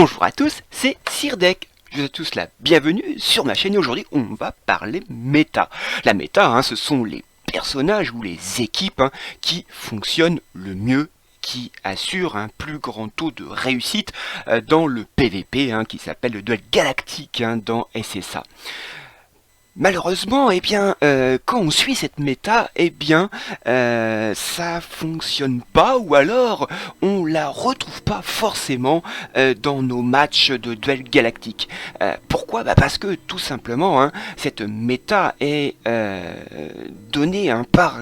Bonjour à tous, c'est Sirdek. Je vous souhaite tous la bienvenue sur ma chaîne et aujourd'hui on va parler méta. La méta, ce sont les personnages ou les équipes qui fonctionnent le mieux, qui assurent un plus grand taux de réussite dans le PVP qui s'appelle le duel galactique dans SSA. Malheureusement, quand on suit cette méta, ça fonctionne pas, ou alors on la retrouve pas forcément dans nos matchs de duel galactique. Pourquoi ? Parce que tout simplement, cette méta est donnée par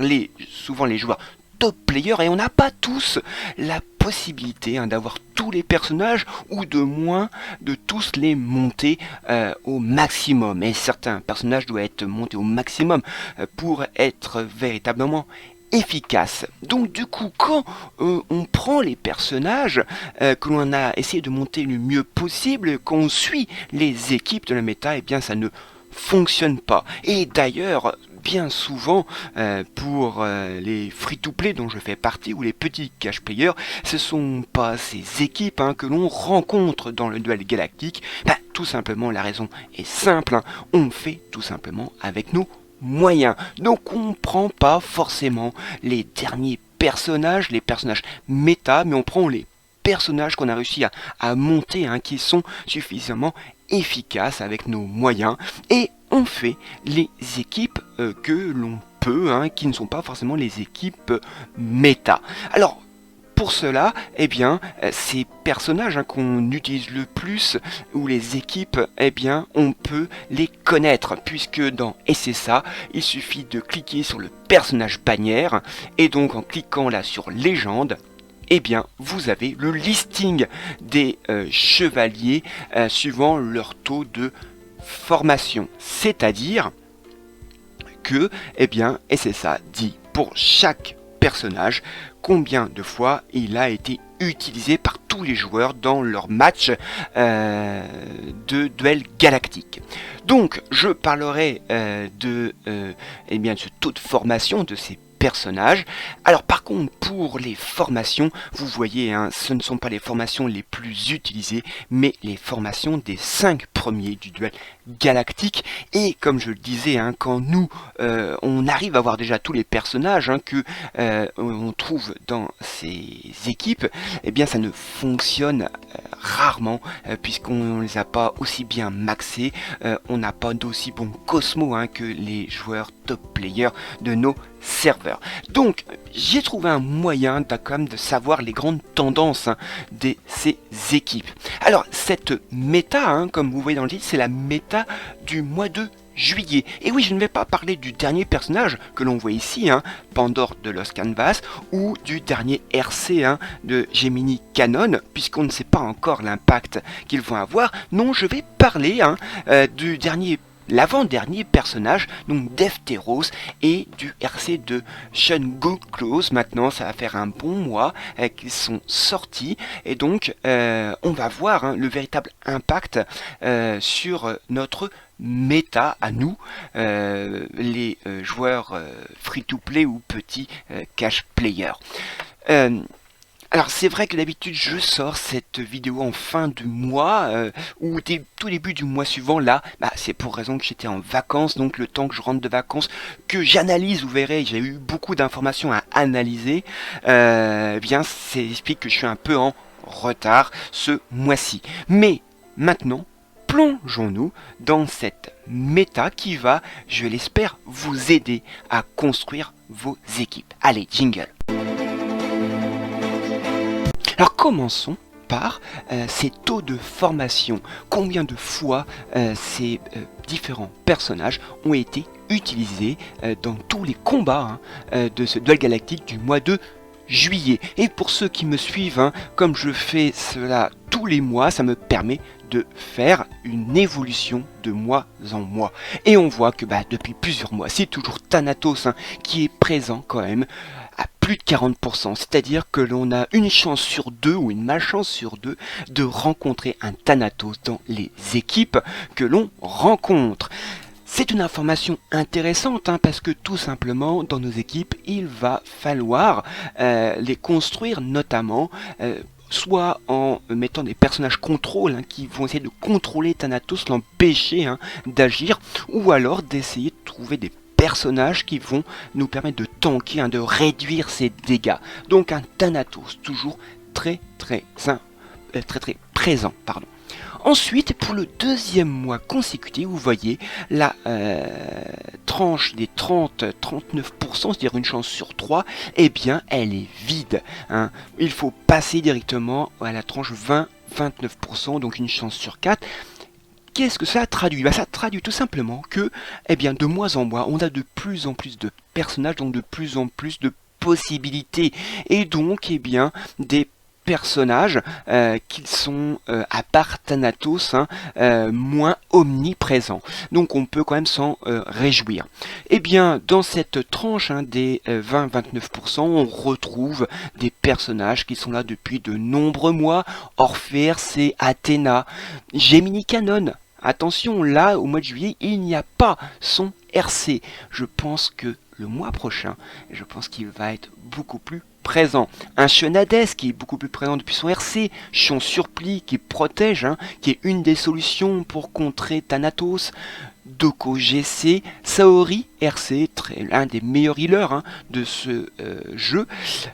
souvent les joueurs top players et on n'a pas tous la possibilité d'avoir tous les personnages ou de moins de tous les monter au maximum, et certains personnages doivent être montés au maximum pour être véritablement efficace. Donc du coup, quand on prend les personnages que l'on a essayé de monter le mieux possible, quand on suit les équipes de la méta, ça ne fonctionne pas. Et d'ailleurs, bien souvent, pour les free-to-play dont je fais partie, ou les petits cash players, ce sont pas ces équipes que l'on rencontre dans le duel galactique. Tout simplement, la raison est simple, on fait tout simplement avec nos moyens. Donc on prend pas forcément les derniers personnages, les personnages méta, mais on prend les personnages qu'on a réussi à monter, qui sont suffisamment efficaces avec nos moyens, et on fait les équipes que l'on peut, qui ne sont pas forcément les équipes méta. Alors pour cela, ces personnages qu'on utilise le plus, ou les équipes, on peut les connaître, puisque dans SSA, il suffit de cliquer sur le personnage bannière, et donc en cliquant là sur légende, vous avez le listing des chevaliers suivant leur taux de formation. C'est-à-dire que SSA dit pour chaque personnage combien de fois il a été utilisé par tous les joueurs dans leur match de duel galactique. Donc je parlerai de ce taux de formation de ces personnages. Alors par contre, pour les formations, vous voyez, ce ne sont pas les formations les plus utilisées, mais les formations des 5 premiers du duel galactique. Et comme je le disais, quand nous on arrive à voir déjà tous les personnages que on trouve dans ces équipes, ça ne fonctionne rarement, puisqu'on ne les a pas aussi bien maxés, on n'a pas d'aussi bon Cosmo que les joueurs top players de nos serveurs. Donc j'ai trouvé un moyen quand même de savoir les grandes tendances de ces équipes. Alors cette méta, comme vous voyez dans le titre, c'est la méta du mois de juillet. Et oui, je ne vais pas parler du dernier personnage que l'on voit ici, Pandore de Lost Canvas, ou du dernier RC de Gemini Canon, puisqu'on ne sait pas encore l'impact qu'ils vont avoir. Non, je vais parler du l'avant-dernier personnage, donc Defteros, et du RC de Shun Go Close. Maintenant, ça va faire un bon mois qu'ils sont sortis, et donc on va voir le véritable impact sur notre méta à nous, les joueurs free-to-play ou petits cash players. Alors c'est vrai que d'habitude je sors cette vidéo en fin de mois ou tout début du mois suivant. Là c'est pour raison que j'étais en vacances, donc le temps que je rentre de vacances, que j'analyse, vous verrez, j'ai eu beaucoup d'informations à analyser, ça explique que je suis un peu en retard ce mois-ci. Mais maintenant, plongeons-nous dans cette méta qui va, je l'espère, vous aider à construire vos équipes. Allez, jingle. Alors commençons par ces taux de formation. Combien de fois ces différents personnages ont été utilisés dans tous les combats de ce duel galactique du mois de juillet. Et pour ceux qui me suivent, comme je fais cela tous les mois, ça me permet de faire une évolution de mois en mois. Et on voit que depuis plusieurs mois, c'est toujours Thanatos qui est présent quand même à plus de 40%, c'est-à-dire que l'on a une chance sur deux ou une malchance sur deux de rencontrer un Thanatos dans les équipes que l'on rencontre. C'est une information intéressante parce que tout simplement dans nos équipes il va falloir les construire, notamment soit en mettant des personnages contrôle qui vont essayer de contrôler Thanatos, l'empêcher d'agir, ou alors d'essayer de trouver des personnages qui vont nous permettre de tanker, de réduire ses dégâts. Donc un Thanatos toujours très présent. Ensuite, pour le deuxième mois consécutif, vous voyez la tranche des 30-39%, c'est-à-dire une chance sur 3, eh bien elle est vide. Il faut passer directement à la tranche 20-29%, donc une chance sur 4. Qu'est-ce que ça traduit? Ça traduit tout simplement que, eh bien, de mois en mois, on a de plus en plus de personnages, donc de plus en plus de possibilités, et donc, eh bien, des personnages qui sont, à part Thanatos, moins omniprésents. Donc on peut quand même s'en réjouir. Et bien, dans cette tranche des 20-29%, on retrouve des personnages qui sont là depuis de nombreux mois. Orphée RC, Athéna, Gemini Canon. Attention, là, au mois de juillet, il n'y a pas son RC. Je pense que le mois prochain, je pense qu'il va être beaucoup plus présent. Un Hades qui est beaucoup plus présent depuis son RC, Chion Surplis qui protège, qui est une des solutions pour contrer Thanatos, Doko GC, Saori RC, l'un des meilleurs healers de ce jeu,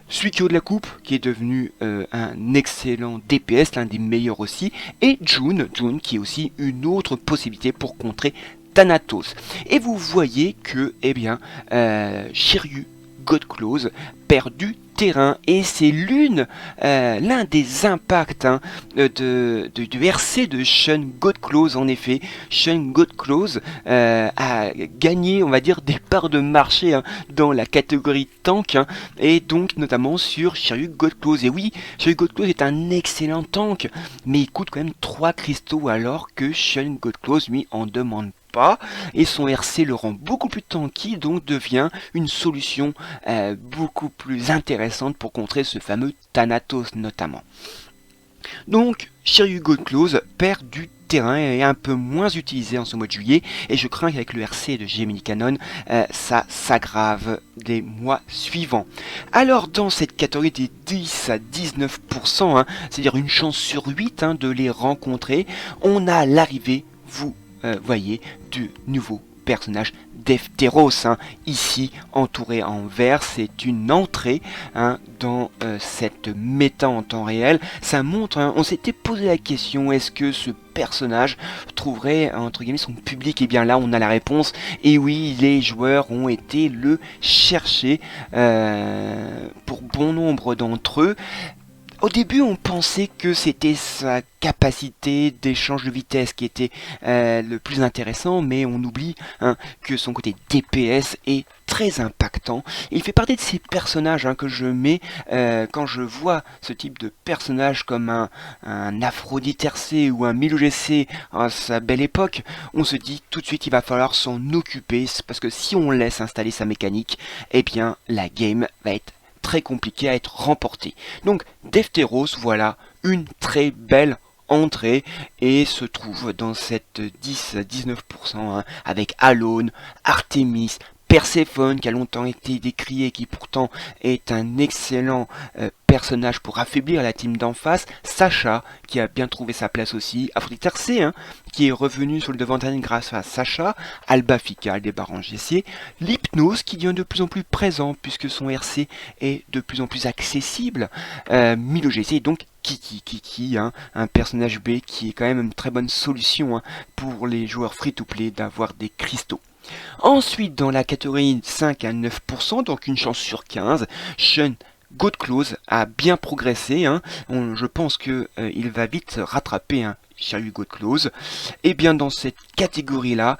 Suikyo de la Coupe qui est devenu un excellent DPS, l'un des meilleurs aussi, et June qui est aussi une autre possibilité pour contrer Thanatos. Et vous voyez que, eh bien, Shiryu Godclose perd du terrain, et c'est l'un des impacts du RC de Shun Godclose. En effet, Shun Godclose a gagné, on va dire, des parts de marché dans la catégorie tank, et donc notamment sur Shiryu Godclose. Et oui, Shiryu Godclose est un excellent tank, mais il coûte quand même 3 cristaux, alors que Shun Godclose lui en demande pas, et son RC le rend beaucoup plus tanky, donc devient une solution beaucoup plus intéressante pour contrer ce fameux Thanatos notamment. Donc Shiryu Godclose perd du terrain et est un peu moins utilisé en ce mois de juillet, et je crains qu'avec le RC de Gemini Canon, ça s'aggrave des mois suivants. Alors dans cette catégorie des 10 à 19%, c'est-à-dire une chance sur 8 de les rencontrer, on a l'arrivée, vous voyez, du nouveau personnage Defteros, ici entouré en vert. C'est une entrée dans cette méta en temps réel. Ça montre, on s'était posé la question, est-ce que ce personnage trouverait entre guillemets son public? Et bien là on a la réponse, et oui, les joueurs ont été le chercher pour bon nombre d'entre eux. Au début, on pensait que c'était sa capacité d'échange de vitesse qui était le plus intéressant, mais on oublie que son côté DPS est très impactant. Il fait partie de ces personnages que je mets quand je vois ce type de personnage comme un Aphrodite RC ou un Milo GC à sa belle époque. On se dit tout de suite il va falloir s'en occuper, parce que si on laisse installer sa mécanique, eh bien la game va être très compliqué à être remporté. Donc Defteros, voilà une très belle entrée, et se trouve dans cette 10-19% avec Alone, Artemis, Perséphone qui a longtemps été décrié, qui pourtant est un excellent personnage pour affaiblir la team d'en face, Sacha qui a bien trouvé sa place aussi, Aphrodite RC qui est revenu sur le devant de scène grâce à Sacha, Alba Fika, des barons GC, l'Hypnose qui devient de plus en plus présent puisque son RC est de plus en plus accessible, Milo GC, donc Kiki, un personnage B qui est quand même une très bonne solution pour les joueurs free-to-play d'avoir des cristaux. Ensuite, dans la catégorie 5 à 9%, donc une chance sur 15, Shun Godclose a bien progressé. Je pense que il va vite rattraper Shiryu Godclose. Et bien dans cette catégorie-là,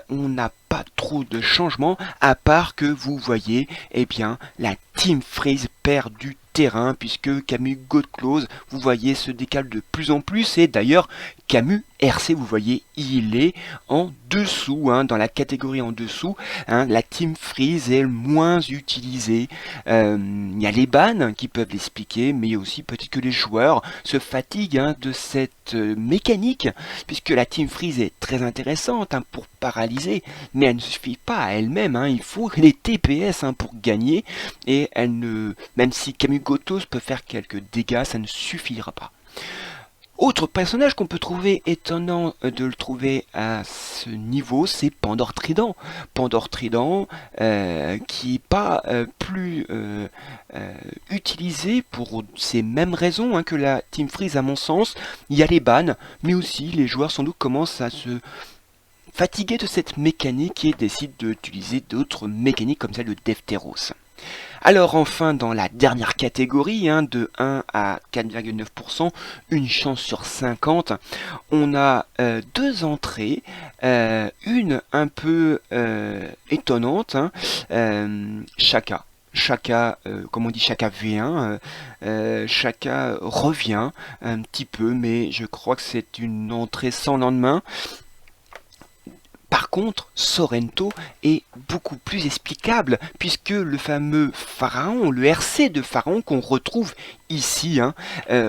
on n'a pas trop de changements, à part que vous voyez, eh bien, la Team Freeze perd du terrain, puisque Camus Godclose, vous voyez, se décale de plus en plus, et d'ailleurs Camus RC, vous voyez, il est en dessous, hein, dans la catégorie en dessous, hein, la Team Freeze est le moins utilisée. Il y a les bans qui peuvent l'expliquer, mais il y a aussi peut-être que les joueurs se fatiguent, hein, de cette mécanique, puisque la Team Freeze est très intéressante, hein, pour paralyser, mais elle ne suffit pas à elle-même, hein, il faut les TPS, hein, pour gagner, et elle ne, même si Camus Gotos peut faire quelques dégâts, ça ne suffira pas. Autre personnage qu'on peut trouver étonnant de le trouver à ce niveau, c'est Pandore Trident. Pandore Trident qui n'est pas plus utilisé pour ces mêmes raisons, hein, que la Team Freeze à mon sens. Il y a les bans, mais aussi les joueurs sans doute commencent à se fatiguer de cette mécanique et décident d'utiliser d'autres mécaniques comme celle de Defteros. Alors enfin, dans la dernière catégorie, hein, de 1 à 4,9%, une chance sur 50, on a deux entrées, une un peu étonnante, hein, Shaka. Shaka, comme on dit, Shaka V1, Shaka revient un petit peu, mais je crois que c'est une entrée sans lendemain. Par contre, Sorrento est beaucoup plus explicable, puisque le fameux pharaon, le RC de pharaon qu'on retrouve ici, hein,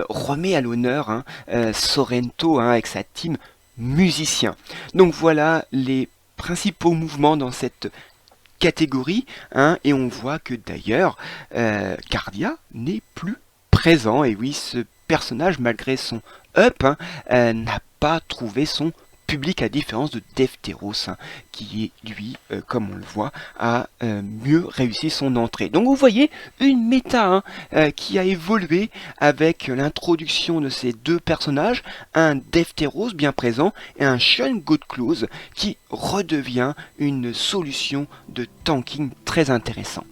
remet à l'honneur, hein, Sorrento, hein, avec sa team musicien. Donc voilà les principaux mouvements dans cette catégorie, hein, et on voit que d'ailleurs Cardia n'est plus présent, et oui, ce personnage, malgré son up, hein, n'a pas trouvé son public, à différence de Defteros, hein, qui est lui, comme on le voit, a mieux réussi son entrée. Donc vous voyez une méta, hein, qui a évolué avec l'introduction de ces deux personnages, un Defteros bien présent et un Sean Godclose qui redevient une solution de tanking très intéressant.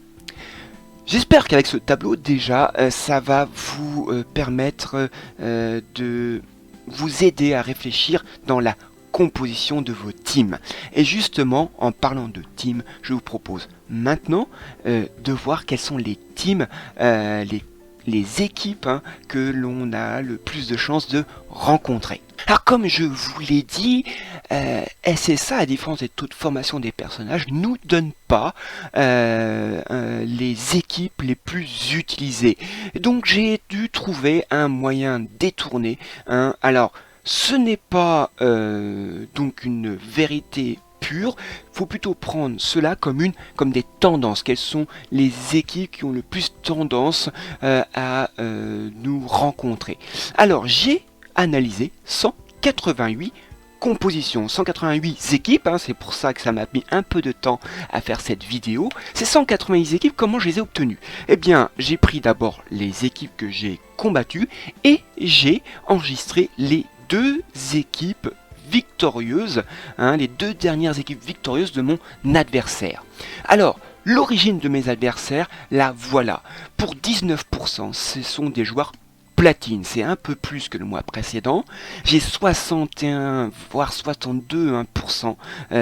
J'espère qu'avec ce tableau déjà, ça va vous permettre de vous aider à réfléchir dans la composition de vos teams. Et justement, en parlant de teams, je vous propose maintenant de voir quelles sont les teams, les équipes, hein, que l'on a le plus de chances de rencontrer. Alors comme je vous l'ai dit, SSA, à différence des taux de formation des personnages, nous donne pas les équipes les plus utilisées. Donc j'ai dû trouver un moyen détourné, hein. Alors ce n'est pas donc une vérité pure, il faut plutôt prendre cela comme des tendances. Quelles sont les équipes qui ont le plus tendance à nous rencontrer? Alors j'ai analysé 188 compositions, 188 équipes, hein, c'est pour ça que ça m'a mis un peu de temps à faire cette vidéo. Ces 188 équipes, comment je les ai obtenues? Eh bien, j'ai pris d'abord les équipes que j'ai combattues et j'ai enregistré les deux équipes victorieuses, hein, les deux dernières équipes victorieuses de mon adversaire. Alors, l'origine de mes adversaires, la voilà. Pour 19%, ce sont des joueurs platine, c'est un peu plus que le mois précédent. J'ai 61 voire 62%,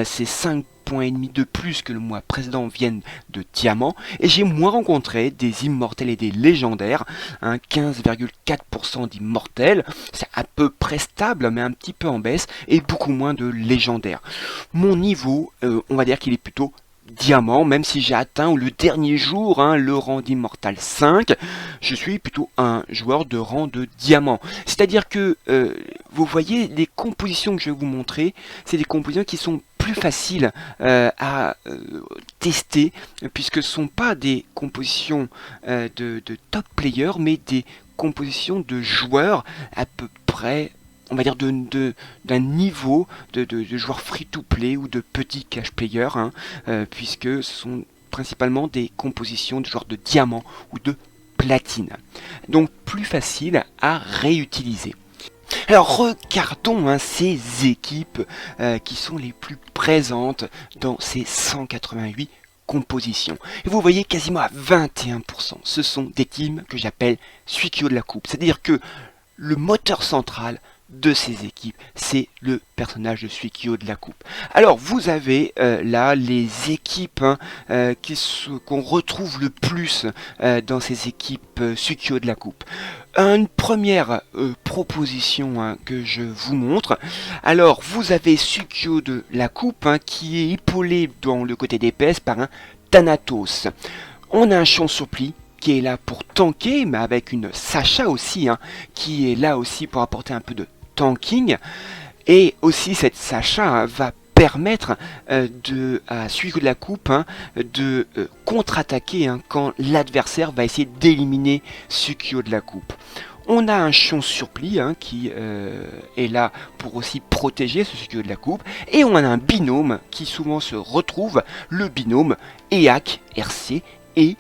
c'est 5 points et demi de plus que le mois précédent viennent de diamant, et j'ai moins rencontré des immortels et des légendaires, hein, 15,4% d'immortels, c'est à peu près stable mais un petit peu en baisse, et beaucoup moins de légendaires. Mon niveau, on va dire qu'il est plutôt diamant, même si j'ai atteint le dernier jour, hein, le rang d'immortal 5, je suis plutôt un joueur de rang de diamant. C'est-à-dire que vous voyez les compositions que je vais vous montrer, c'est des compositions qui sont plus faciles à tester, puisque ce ne sont pas des compositions de top player, mais des compositions de joueurs à peu près, on va dire, d'un niveau de joueurs free-to-play ou de petits cash players, hein, puisque ce sont principalement des compositions de joueurs de diamant ou de platine. Donc plus facile à réutiliser. Alors regardons, hein, ces équipes qui sont les plus présentes dans ces 188 compositions. Et vous voyez quasiment à 21%, ce sont des teams que j'appelle Suikyo de la coupe. C'est-à-dire que le moteur central de ces équipes, c'est le personnage de Suikyo de la coupe. Alors vous avez là les équipes, hein, qu'on retrouve le plus dans ces équipes Suikyo de la coupe. Une première proposition que je vous montre. Alors, vous avez Suikyo de la coupe qui est épaulé dans le côté DPS par un Thanatos. On a un Champsoupli qui est là pour tanker, mais avec une Sacha aussi, qui est là aussi pour apporter un peu de tanking. Et aussi cette Sacha va permettre à Suikyo de la coupe de contre-attaquer quand l'adversaire va essayer d'éliminer Suikyo de la coupe. On a un Champsoupli qui est là pour aussi protéger ce Suikyo de la coupe. Et on a un binôme qui souvent se retrouve, le binôme EAC RC et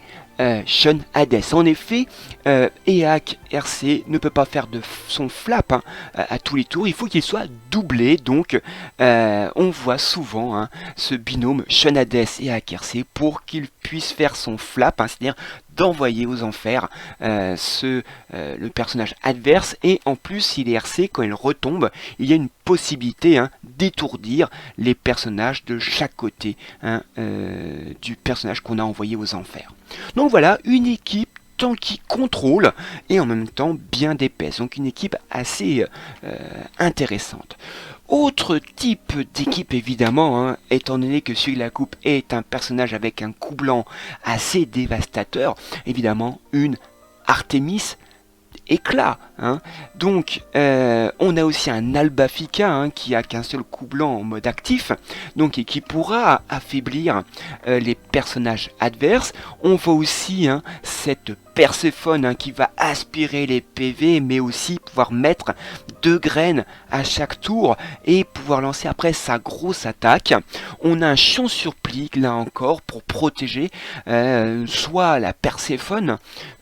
Sean Hades. En effet, EAC RC ne peut pas faire de son flap à tous les tours, il faut qu'il soit doublé, donc on voit souvent ce binôme Sean Hades et EAC RC pour qu'il puisse faire son flap, c'est-à-dire d'envoyer aux enfers le personnage adverse, et en plus s'il est RC, quand il retombe, il y a une possibilité d'étourdir les personnages de chaque côté du personnage qu'on a envoyé aux enfers. Donc voilà, une équipe qui contrôle et en même temps bien d'épaisse, donc une équipe assez intéressante. Autre type d'équipe évidemment, étant donné que Suikyo de la coupe est un personnage avec un coup blanc assez dévastateur, évidemment une Artemis éclat. Donc on a aussi un Albafika qui a qu'un seul coup blanc en mode actif, donc et qui pourra affaiblir les personnages adverses. On voit aussi cette Perséphone qui va aspirer les PV, mais aussi pouvoir mettre 2 graines à chaque tour et pouvoir lancer après sa grosse attaque. On a un Champsoupli là encore pour protéger soit la Perséphone,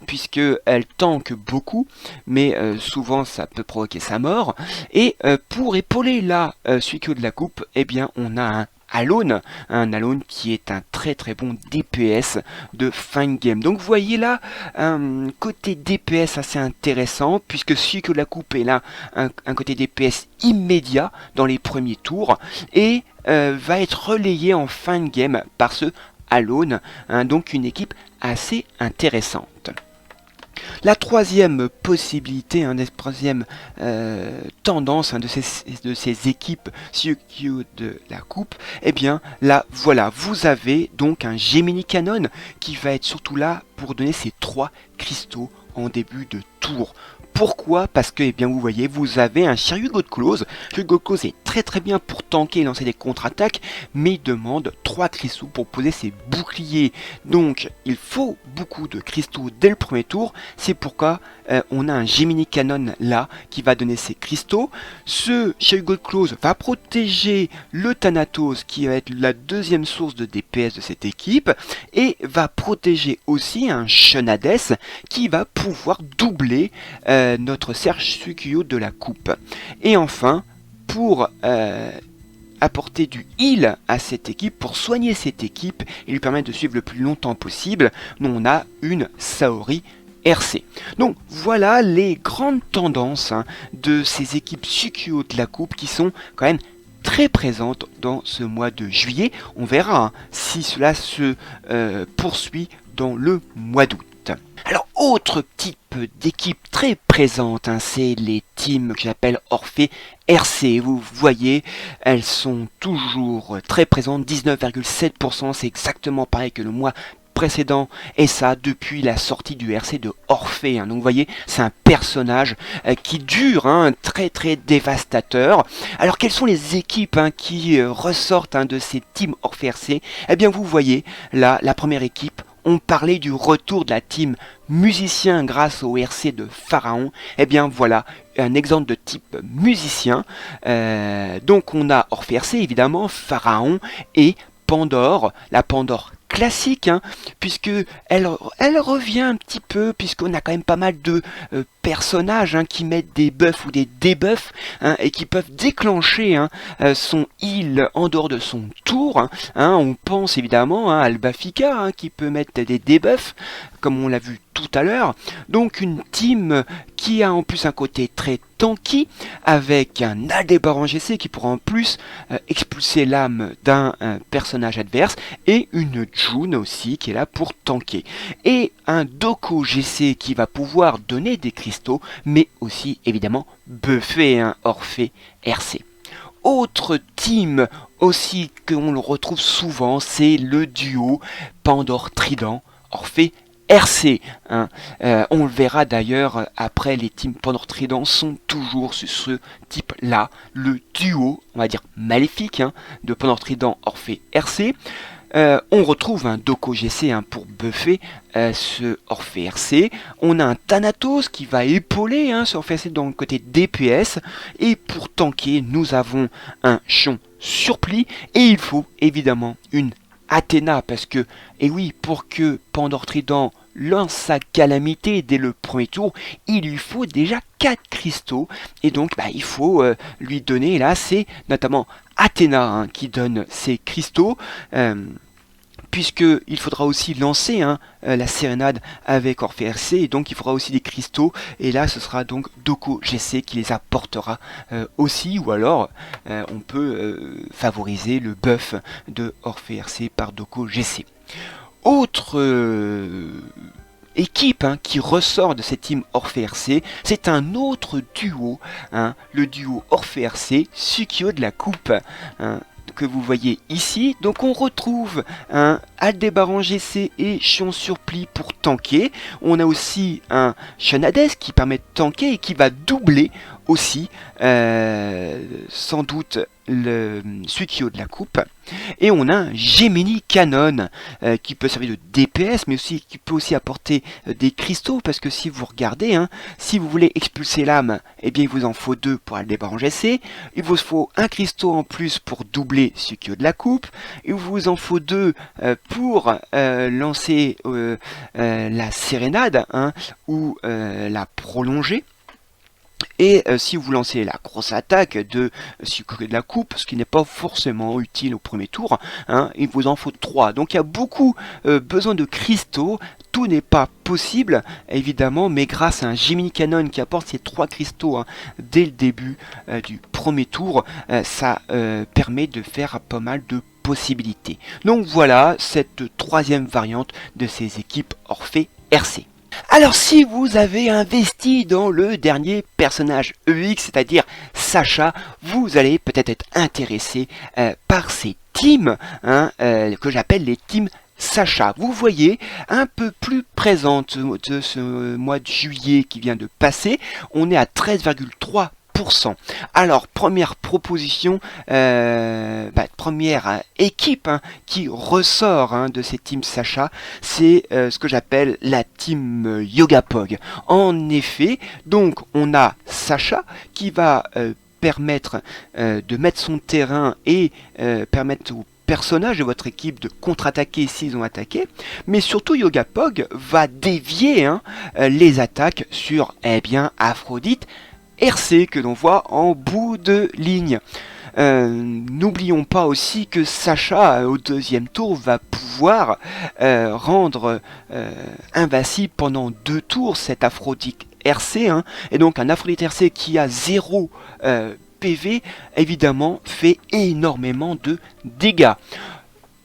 puisque elle tank beaucoup, mais souvent ça peut provoquer sa mort. Et pour épauler là Suikyo de la coupe, eh bien on a un Alone, un Alone qui est un très très bon DPS de fin de game. Donc vous voyez là un côté DPS assez intéressant, puisque Suikyo de la coupe est là un côté DPS immédiat dans les premiers tours et va être relayé en fin de game par ce Alone, donc une équipe assez intéressante. La troisième possibilité, la troisième tendance de ces équipes Suikyo de la coupe, eh bien là voilà, vous avez donc un Gemini Cannon qui va être surtout là pour donner ces 3 cristaux en début de tour. Pourquoi? Parce que, eh bien, vous voyez, vous avez un Shiryu God Close. Shiryu God Close est très très bien pour tanker et lancer des contre-attaques, mais il demande 3 cristaux pour poser ses boucliers. Donc, il faut beaucoup de cristaux dès le premier tour. C'est pourquoi on a un Gemini Cannon là qui va donner ses cristaux. Ce Shiryu God Close va protéger le Thanatos qui va être la deuxième source de DPS de cette équipe et va protéger aussi un Sean Hades qui va pouvoir doubler notre Serge Suikyo de la coupe. Et enfin, pour apporter du heal à cette équipe, pour soigner cette équipe et lui permettre de suivre le plus longtemps possible, on a une Saori RC. Donc voilà les grandes tendances de ces équipes Suikyo de la coupe qui sont quand même très présentes dans ce mois de juillet. On verra si cela se poursuit dans le mois d'août. Alors, autre type d'équipe très présente, c'est les teams que j'appelle Orphée RC. Vous voyez, elles sont toujours très présentes, 19,7%, c'est exactement pareil que le mois précédent, et ça depuis la sortie du RC de Orphée. Donc vous voyez, c'est un personnage qui dure, très très dévastateur. Alors quelles sont les équipes qui ressortent de ces teams Orphée RC? Eh bien vous voyez, là, la première équipe, on parlait du retour de la team musicien grâce au RC de Pharaon. Eh bien voilà, un exemple de type musicien. Donc on a Orphée RC évidemment, Pharaon et Pandore, la Pandore classique, puisque elle revient un petit peu, puisqu'on a quand même pas mal de personnages qui mettent des buffs ou des debuffs et qui peuvent déclencher son heal en dehors de son tour. On pense évidemment à Albafika qui peut mettre des debuffs comme on l'a vu tout à l'heure. Donc une team qui a en plus un côté très tanky, avec un Aldébaran GC qui pourra en plus expulser l'âme d'un personnage adverse, et une June aussi qui est là pour tanker. Et un Doko GC qui va pouvoir donner des cristaux, mais aussi évidemment buffer un Orphée RC. Autre team aussi qu'on le retrouve souvent, c'est le duo Pandore Trident Orphée RC. Hein. On le verra d'ailleurs après, les teams Pandore Trident sont toujours sur ce type là, le duo, on va dire maléfique, hein, de Pandore Trident Orphée RC. On retrouve un Doko GC pour buffer ce Orphée RC. On a un Thanatos qui va épauler ce Orphée RC dans le côté DPS. Et pour tanker, nous avons un Chion Surplis. Et il faut évidemment une Athéna. Parce que, et oui, pour que Pandore Trident lance sa calamité dès le premier tour, il lui faut déjà 4 cristaux. Et donc, il faut lui donner, là, c'est notamment Athéna qui donne ses cristaux. Puisqu'il faudra aussi lancer la sérénade avec Orphée RC, et donc il faudra aussi des cristaux, et là ce sera donc Doko GC qui les apportera aussi, ou alors on peut favoriser le buff de Orphée RC par Doko GC. Autre équipe qui ressort de cette team Orphée RC, c'est un autre duo, le duo Orphée RC, Sukiyo de la Coupe, que vous voyez ici. Donc on retrouve un Aldébaran GC et Chion Surplis pour tanker. On a aussi un Shenades qui permet de tanker et qui va doubler aussi sans doute le Sukiyo de la Coupe. Et on a un Gemini Canon qui peut servir de DPS, mais aussi qui peut aussi apporter des cristaux, parce que si vous regardez, si vous voulez expulser l'âme, eh bien il vous en faut 2 pour Aldébaran GC, il vous faut un cristaux en plus pour doubler Sukiyo de la Coupe, il vous en faut 2 pour lancer la sérénade ou la prolonger. Et si vous lancez la grosse attaque de Sukiyo de la Coupe, ce qui n'est pas forcément utile au premier tour, il vous en faut 3. Donc il y a beaucoup besoin de cristaux. Tout n'est pas possible, évidemment, mais grâce à un Gemini Canon qui apporte ces 3 cristaux dès le début du premier tour, ça permet de faire pas mal de possibilités. Donc voilà cette 3e variante de ces équipes Orphée RC. Alors si vous avez investi dans le dernier personnage EX, c'est-à-dire Sacha, vous allez peut-être être intéressé par ces teams que j'appelle les teams Sacha. Vous voyez, un peu plus présente de ce mois de juillet qui vient de passer, on est à 13,3%. Alors, première proposition, première équipe qui ressort de ces teams Sacha, c'est ce que j'appelle la team Yogapog. En effet, donc on a Sacha qui va permettre de mettre son terrain et permettre aux personnages de votre équipe de contre-attaquer s'ils ont attaqué, mais surtout Yogapog va dévier les attaques sur Aphrodite RC que l'on voit en bout de ligne. N'oublions pas aussi que Sacha au 2e tour va pouvoir rendre invincible pendant 2 tours cette Aphrodite RC, et donc un Aphrodite RC qui a 0 PV évidemment fait énormément de dégâts.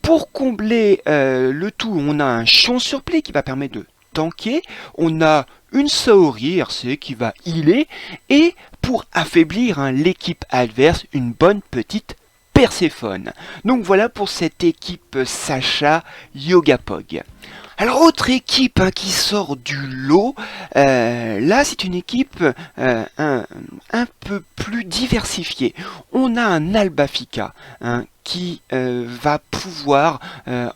Pour combler le tout, on a un Chion Surplis qui va permettre de tanker, on a une Saori RC qui va healer, et pour affaiblir l'équipe adverse, une bonne petite Perséphone. Donc voilà pour cette équipe Sacha Yogapog. Alors autre équipe qui sort du lot, là c'est une équipe un peu plus diversifiée. On a un Albafika qui va pouvoir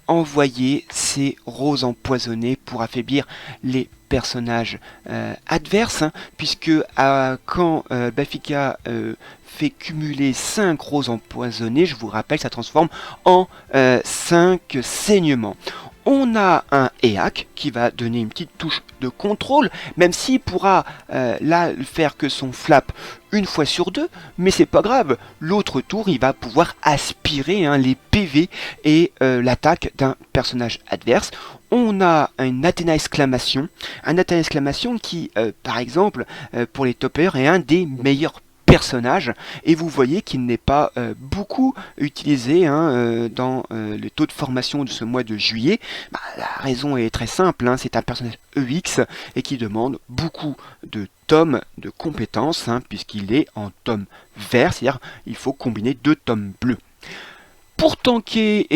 envoyer ses roses empoisonnées pour affaiblir les personnages adverses, puisque quand Bafika fait cumuler 5 roses empoisonnées, je vous rappelle, ça transforme en 5 saignements. On a un EAC qui va donner une petite touche de contrôle, même s'il pourra là faire que son flap une fois sur deux, mais c'est pas grave. L'autre tour, il va pouvoir aspirer les PV et l'attaque d'un personnage adverse. On a un Athéna exclamation, qui, par exemple, pour les toppers, est un des meilleurs personnages, et vous voyez qu'il n'est pas beaucoup utilisé dans le taux de formation de ce mois de juillet. La raison est très simple, c'est un personnage EX et qui demande beaucoup de tomes de compétences, puisqu'il est en tome vert, c'est-à-dire il faut combiner 2 tomes bleus. Pour tanker,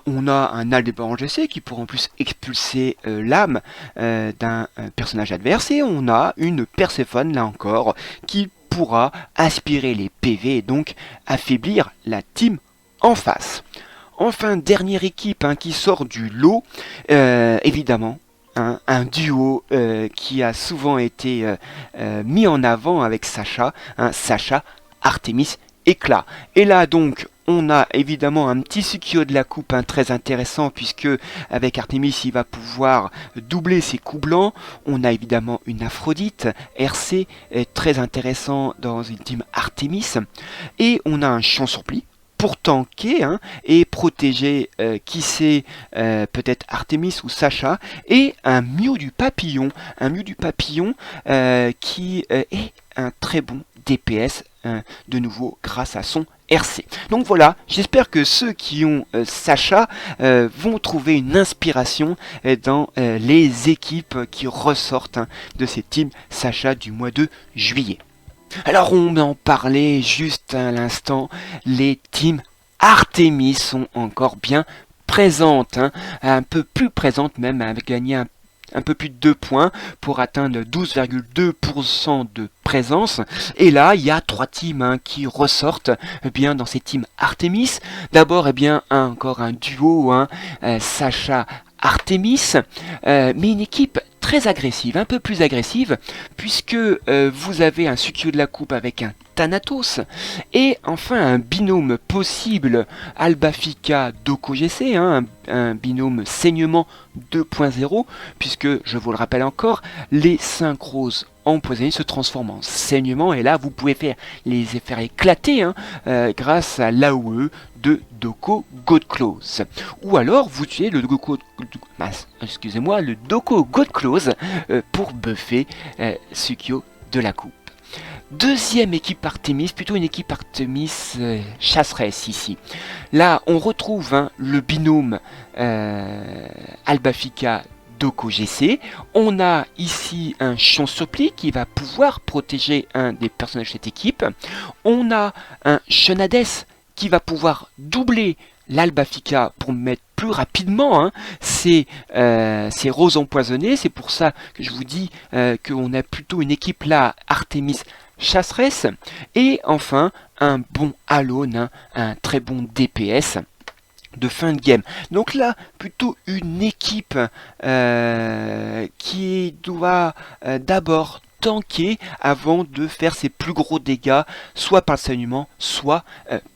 on a un Aldébaran GC qui pourra en plus expulser l'âme d'un personnage adverse, et on a une Perséphone, là encore, qui pourra aspirer les PV et donc affaiblir la team en face. Enfin, dernière équipe qui sort du lot, évidemment, un duo qui a souvent été mis en avant avec Sacha, Sacha, Artemis, Éclat. Et là donc, on a évidemment un petit Sukio de la coupe très intéressant, puisque avec Artemis il va pouvoir doubler ses coups blancs. On a évidemment une Aphrodite, RC, très intéressant dans une team Artemis. Et on a un champ surplis pour tanker et protéger qui sait peut-être Artemis ou Sacha, et un Mew du papillon, qui est un très bon DPS de nouveau grâce à son RC. Donc voilà, j'espère que ceux qui ont Sacha vont trouver une inspiration dans les équipes qui ressortent de ces teams Sacha du mois de juillet. Alors on en parlait juste à l'instant, les teams Artemis sont encore bien présentes, un peu plus présentes même, avec gagné un peu plus de 2 points pour atteindre 12,2% de présence. Et là, il y a 3 teams qui ressortent bien dans ces teams Artemis. D'abord, encore un duo, Sacha Artemis, mais une équipe très agressive, un peu plus agressive, puisque vous avez un Sukio de la coupe avec un Thanatos, et enfin un binôme possible Albafika Doko GC, un binôme saignement 2.0, puisque, je vous le rappelle encore, les 5 roses empoisonnées se transforment en saignement, et là vous pouvez les faire éclater grâce à l'AOE de Doko Godclose. Ou alors vous tuez le Doko Godclose pour buffer Sukio de la coupe. Deuxième équipe Artemis, plutôt une équipe Artemis chasseresse ici. Là, on retrouve le binôme Albafika Doko GC. On a ici un champ surplis qui va pouvoir protéger un des personnages de cette équipe. On a un Shenades qui va pouvoir doubler l'Albafika pour mettre plus rapidement ces roses empoisonnées. C'est pour ça que je vous dis qu'on a plutôt une équipe là, Artemis chasseresse. Et enfin, un bon Alone, un très bon DPS de fin de game. Donc là, plutôt une équipe qui doit d'abord tanker avant de faire ses plus gros dégâts, soit par le saignement, soit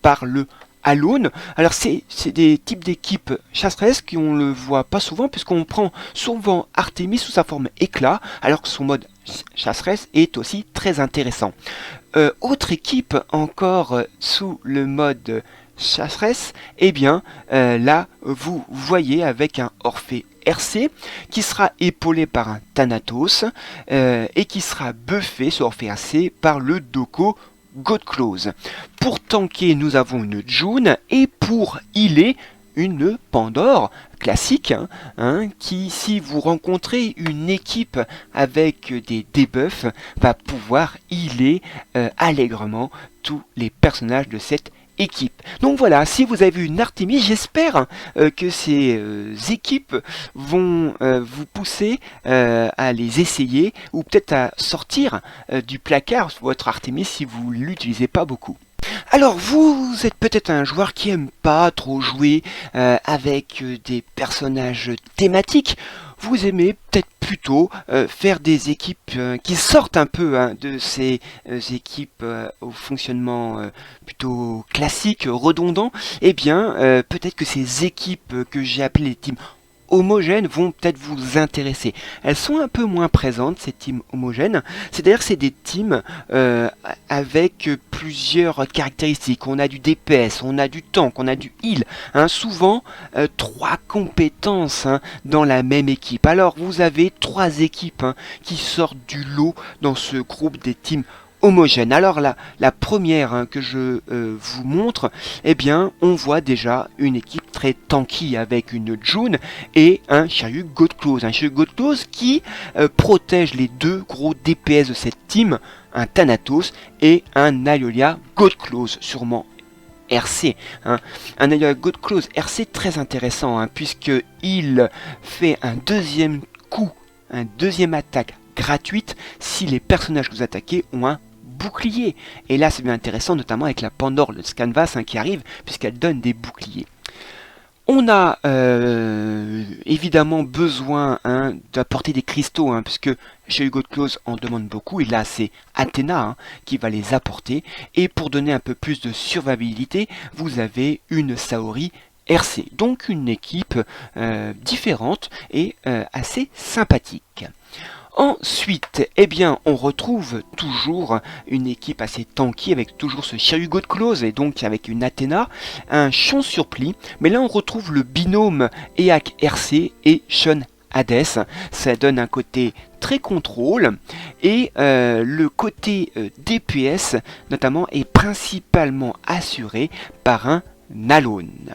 par le Alone. Alors c'est des types d'équipes chasseresses qu'on le voit pas souvent, puisqu'on prend souvent Artemis sous sa forme éclat, alors que son mode chasseresse est aussi très intéressant. Autre équipe encore sous le mode chasseresse, là vous voyez avec un Orphée RC qui sera épaulé par un Thanatos et qui sera buffé sur Orphée RC par le Doko Godclose. Pour tanker, nous avons une June, et pour healer, une Pandore classique, qui, si vous rencontrez une équipe avec des debuffs, va pouvoir healer allègrement tous les personnages de cette équipe. Donc voilà, si vous avez une Artemis, j'espère que ces équipes vont vous pousser à les essayer, ou peut-être à sortir du placard votre Artemis si vous ne l'utilisez pas beaucoup. Alors vous êtes peut-être un joueur qui aime pas trop jouer avec des personnages thématiques. Vous aimez peut-être plutôt faire des équipes qui sortent un peu de ces équipes au fonctionnement plutôt classique, redondant. Peut-être que ces équipes que j'ai appelées les teams homogènes vont peut-être vous intéresser. Elles sont un peu moins présentes, ces teams homogènes. C'est-à-dire que c'est des teams avec plusieurs caractéristiques. On a du DPS, on a du tank, on a du heal. Hein, souvent, 3 compétences dans la même équipe. Alors, vous avez 3 équipes qui sortent du lot dans ce groupe des teams homogène. Alors la première que je vous montre, eh bien on voit déjà une équipe très tanky avec une June et un Shiryu Godclose. Un Shiryu Godclose qui protège les 2 gros DPS de cette team, un Thanatos et un Aliolia Godclose, sûrement RC. Un Aliolia Godclose RC très intéressant puisque il fait un deuxième coup, un deuxième attaque gratuite si les personnages que vous attaquez ont un bouclier. Et là, c'est bien intéressant, notamment avec la Pandore, le Canvas qui arrive, puisqu'elle donne des boucliers. On a évidemment besoin d'apporter des cristaux, puisque chez Hugo de Close en demande beaucoup, et là c'est Athéna qui va les apporter. Et pour donner un peu plus de survivabilité, vous avez une Saori RC, donc une équipe différente et assez sympathique. Ensuite, eh bien, on retrouve toujours une équipe assez tanky avec toujours ce Shiryu Godclose et donc avec une Athéna, un Chon Surplis, mais là on retrouve le binôme EAC RC et Shun Hades. Ça donne un côté très contrôle et le côté DPS notamment est principalement assuré par un Alone.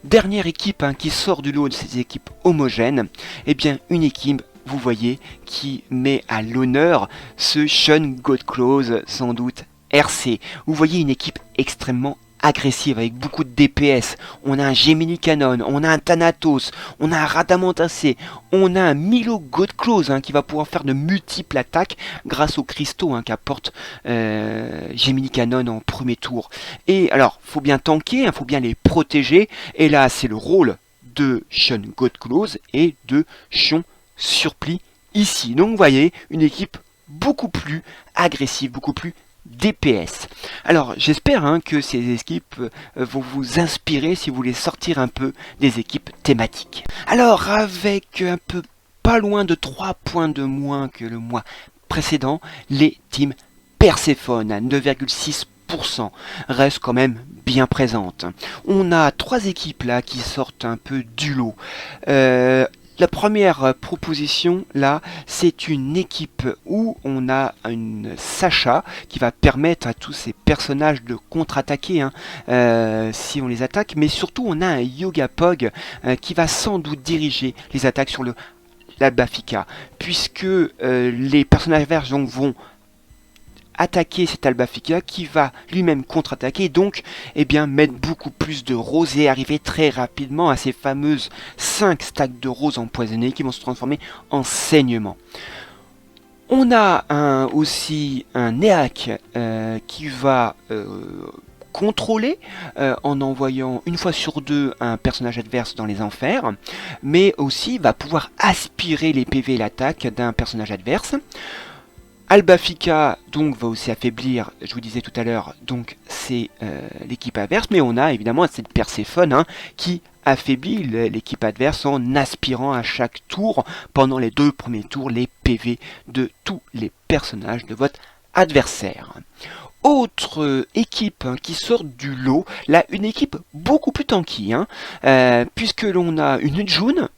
Dernière équipe qui sort du lot de ces équipes homogènes, eh bien une équipe, vous voyez, qui met à l'honneur ce Shun Godclose, sans doute RC. Vous voyez une équipe extrêmement agressive avec beaucoup de DPS. On a un Gemini Cannon, on a un Thanatos, on a un Radamantassé, on a un Milo Godclose qui va pouvoir faire de multiples attaques grâce aux cristaux qu'apporte Gemini Cannon en premier tour. Et alors, faut bien tanker, faut bien les protéger. Et là, c'est le rôle de Shun Godclose et de Chon Surplis ici. Donc vous voyez, une équipe beaucoup plus agressive, beaucoup plus DPS. Alors j'espère que ces équipes vont vous inspirer si vous voulez sortir un peu des équipes thématiques. Alors avec un peu pas loin de 3 points de moins que le mois précédent, les teams Perséphone à 9,6% restent quand même bien présentes. On a 3 équipes là qui sortent un peu du lot. La première proposition là, c'est une équipe où on a une Sacha qui va permettre à tous ces personnages de contre-attaquer si on les attaque, mais surtout on a un Yoga Pog qui va sans doute diriger les attaques sur l'Albafika, puisque les personnages verts vont attaquer cet Albafika qui va lui-même contre-attaquer, donc mettre beaucoup plus de roses et arriver très rapidement à ces fameuses 5 stacks de roses empoisonnées qui vont se transformer en saignement. On a aussi un EAC qui va contrôler en envoyant une fois sur 2 un personnage adverse dans les enfers, mais aussi va pouvoir aspirer les PV et l'attaque d'un personnage adverse. Albafika donc va aussi affaiblir, je vous disais tout à l'heure, donc c'est l'équipe adverse, mais on a évidemment cette Perséphone qui affaiblit l'équipe adverse en aspirant à chaque tour, pendant les 2 premiers tours, les PV de tous les personnages de votre adversaire. Autre équipe qui sort du lot, là une équipe beaucoup plus tanky, puisque l'on a une June,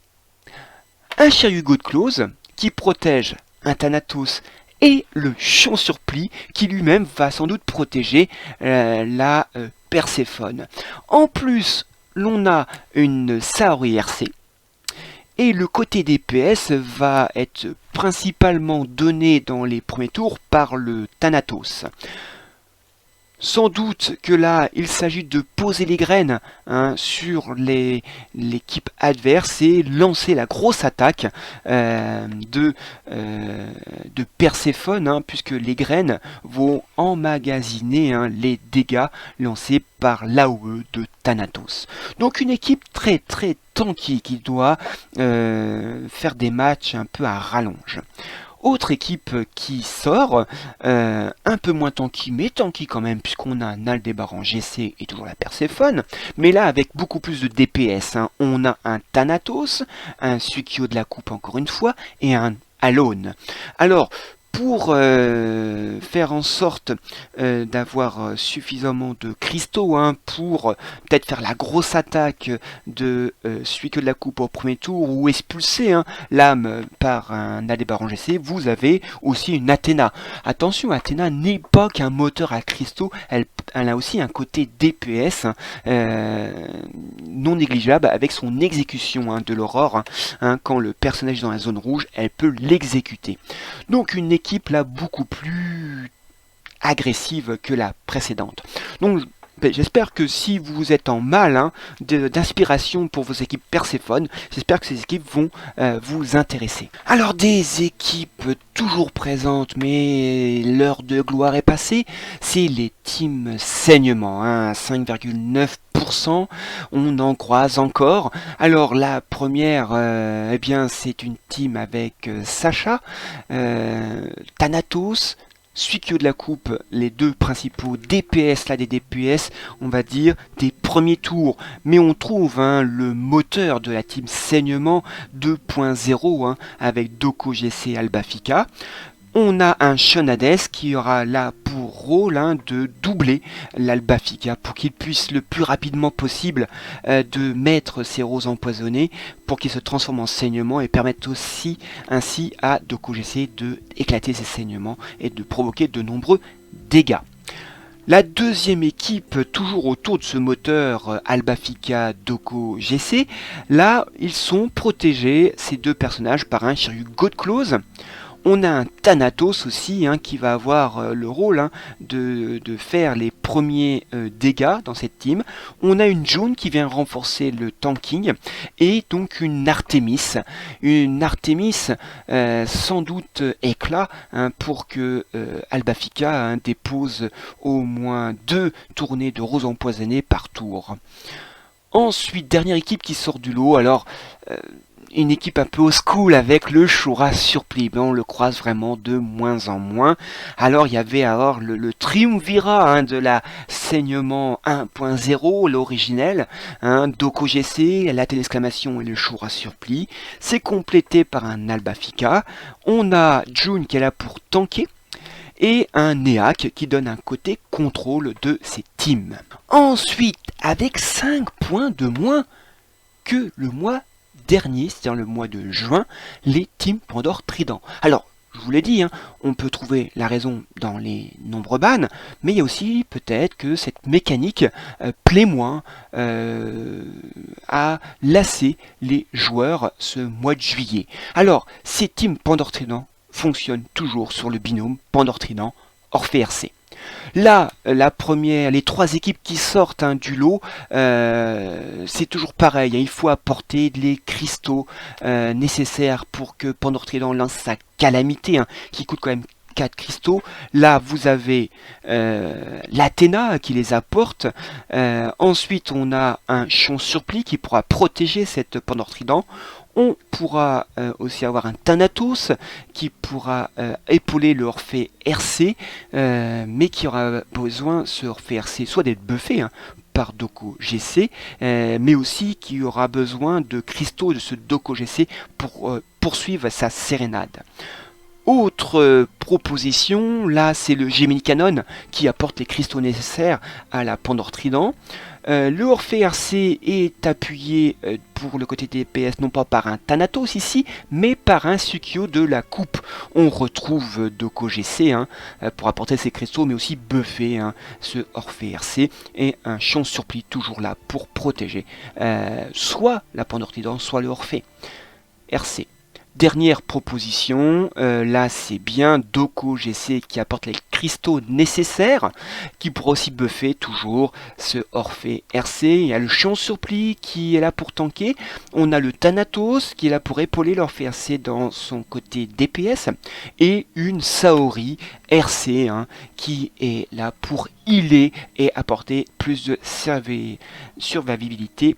un Shiryu Godclose qui protège un Thanatos et le Chon Surplis qui lui-même va sans doute protéger la Perséphone. En plus, l'on a une Saori RC et le côté DPS va être principalement donné dans les premiers tours par le Thanatos. Sans doute que là, il s'agit de poser les graines sur l'équipe adverse et lancer la grosse attaque de Perséphone, puisque les graines vont emmagasiner les dégâts lancés par l'AOE de Thanatos. Donc une équipe très très tanky qui doit faire des matchs un peu à rallonge. Autre équipe qui sort, un peu moins tanky, mais tanky quand même, puisqu'on a un Aldébaran GC et toujours la Perséphone, mais là avec beaucoup plus de DPS. Hein. On a un Thanatos, un Suikyo de la coupe encore une fois, et un Alone. Alors, pour faire en sorte d'avoir suffisamment de cristaux hein, pour peut-être faire la grosse attaque de celui que de la coupe au premier tour ou expulser hein, l'âme par un Aldébaran GC, vous avez aussi une Athéna. Attention, Athéna n'est pas qu'un moteur à cristaux, elle a aussi un côté DPS hein, non négligeable avec son exécution hein, de l'aurore. Hein, quand le personnage est dans la zone rouge, elle peut l'exécuter. Donc une équipe là beaucoup plus agressive que la précédente. Donc j'espère que si vous êtes en mal hein, d'inspiration pour vos équipes Perséphone, j'espère que ces équipes vont vous intéresser. Alors des équipes toujours présentes, mais l'heure de gloire est passée, c'est les teams saignement, hein, 5,9%, on en croise encore. Alors la première, eh bien c'est une team avec Sacha, Thanatos, Suikyo de la coupe, les deux principaux DPS, là des DPS, on va dire, des premiers tours. Mais on trouve hein, le moteur de la team saignement 2.0 hein, avec Doko GC Albafika. On a un Shonades qui aura là pour rôle hein, de doubler l'Albafika pour qu'il puisse le plus rapidement possible de mettre ses roses empoisonnées pour qu'il se transforme en saignement et permette aussi ainsi à Doko GC de éclater ses saignements et de provoquer de nombreux dégâts. La deuxième équipe, toujours autour de ce moteur Albafika Doko GC, là ils sont protégés, ces deux personnages, par un Shiryu Godclose. On a un Thanatos aussi hein, qui va avoir le rôle hein, de faire les premiers dégâts dans cette team. On a une June qui vient renforcer le tanking et donc une Artemis. Une Artemis sans doute éclat hein, pour que Albafika hein, dépose au moins 2 tournées de roses empoisonnées par tour. Ensuite, dernière équipe qui sort du lot. Alors une équipe un peu au school avec le Shura Surpli, on le croise vraiment de moins en moins. Alors il y avait alors le triumvirat hein, de la saignement 1.0, l'originel, hein, Doko GC, la exclamation et le Shura Surpli. C'est complété par un Albafika. On a June qui est là pour tanker. Et un Neak qui donne un côté contrôle de ses teams. Ensuite, avec 5 points de moins que le mois dernier, c'est-à-dire le mois de juin, les teams Pandore Trident. Alors, je vous l'ai dit, hein, on peut trouver la raison dans les nombres bans, mais il y a aussi peut-être que cette mécanique plaît moins à lasser les joueurs ce mois de juillet. Alors, ces teams Pandore Trident fonctionnent toujours sur le binôme Pandore Trident Orphée RC. Là, la première, les 3 équipes qui sortent hein, du lot, c'est toujours pareil. Hein, il faut apporter les cristaux nécessaires pour que Pandore Trident lance sa calamité, hein, qui coûte quand même 4 cristaux. Là, vous avez l'Athéna qui les apporte. Ensuite, on a un Chion Surpli qui pourra protéger cette Pandore Trident. On pourra aussi avoir un Thanatos qui pourra épauler le Orphée RC, mais qui aura besoin, ce Orphée RC, soit d'être buffé hein, par Doko GC, mais aussi qui aura besoin de cristaux de ce Doko GC pour poursuivre sa sérénade. Autre proposition, là c'est le Gemini Cannon qui apporte les cristaux nécessaires à la Pandore Trident. Le Orphée RC est appuyé pour le côté DPS non pas par un Thanatos ici, mais par un Suikyo de la coupe. On retrouve Doko GC hein, pour apporter ses cristaux, mais aussi buffer hein, ce Orphée RC et un Chion Surpli toujours là pour protéger soit la Pandore Trident, soit le Orphée RC. Dernière proposition, là c'est bien Doko GC qui apporte les cristaux nécessaires, qui pourra aussi buffer toujours ce Orphée RC. Il y a le Chion Surpli qui est là pour tanker, on a le Thanatos qui est là pour épauler l'Orphée RC dans son côté DPS, et une Saori RC hein, qui est là pour healer et apporter plus de survivabilité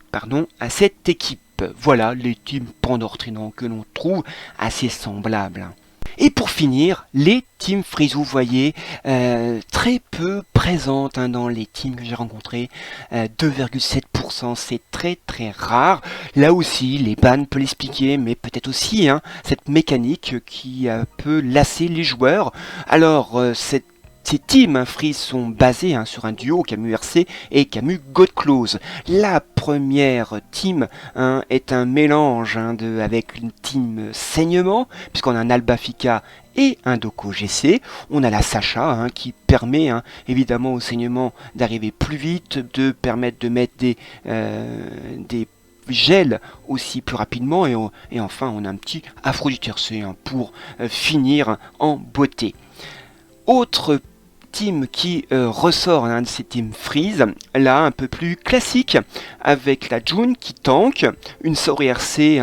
à cette équipe. Voilà les teams Pandore Trident que l'on trouve assez semblables. Et pour finir, les teams Freeze, vous voyez, très peu présentes dans les teams que j'ai rencontrés. 2,7%, c'est très très rare. Là aussi, les bans peuvent l'expliquer, mais peut-être aussi cette mécanique qui peut lasser les joueurs. Alors, ces teams Freeze sont basés sur un duo Camus RC et Camus Godclose. La première team est un mélange avec une team saignement, puisqu'on a un Albafika et un Doko GC. On a la Sacha qui permet évidemment au saignement d'arriver plus vite, de permettre de mettre des gels aussi plus rapidement, et enfin on a un petit Aphrodite RC pour finir en beauté. Autre team qui ressort de ces teams Freeze, là un peu plus classique, avec la June qui tank, une Saori RC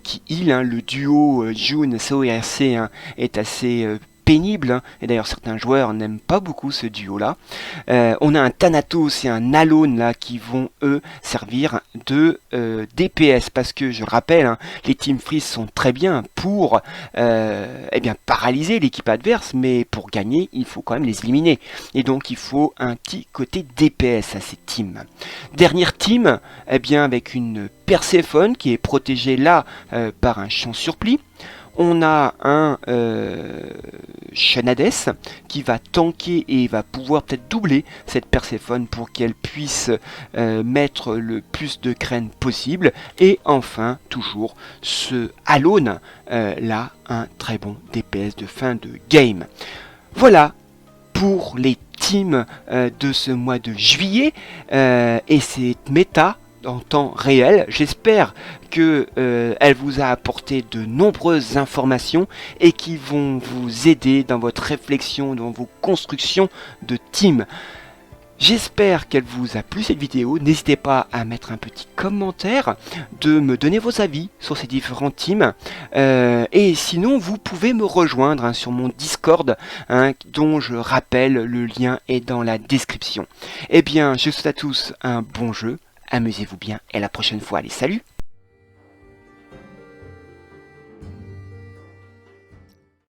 qui heal, le duo June Saori RC est assez pénible, et d'ailleurs certains joueurs n'aiment pas beaucoup ce duo là. On a un Thanatos et un Alone là qui vont eux servir de DPS, parce que je rappelle, les team Freeze sont très bien pour paralyser l'équipe adverse, mais pour gagner il faut quand même les éliminer, et donc il faut un petit côté DPS à ces teams. Dernière team, avec une Perséphone qui est protégée là par un champ surplis. On a un Shenades qui va tanker et va pouvoir peut-être doubler cette Perséphone pour qu'elle puisse mettre le plus de graines possible. Et enfin, toujours ce Alone, là, un très bon DPS de fin de game. Voilà pour les teams de ce mois de juillet et cette méta en temps réel. J'espère que elle vous a apporté de nombreuses informations et qui vont vous aider dans votre réflexion, dans vos constructions de team. J'espère qu'elle vous a plu cette vidéo. N'hésitez pas à mettre un petit commentaire, de me donner vos avis sur ces différents teams. Et sinon, vous pouvez me rejoindre sur mon Discord, dont je rappelle, le lien est dans la description. Eh bien, je vous souhaite à tous un bon jeu. Amusez-vous bien et à la prochaine fois. Allez, salut!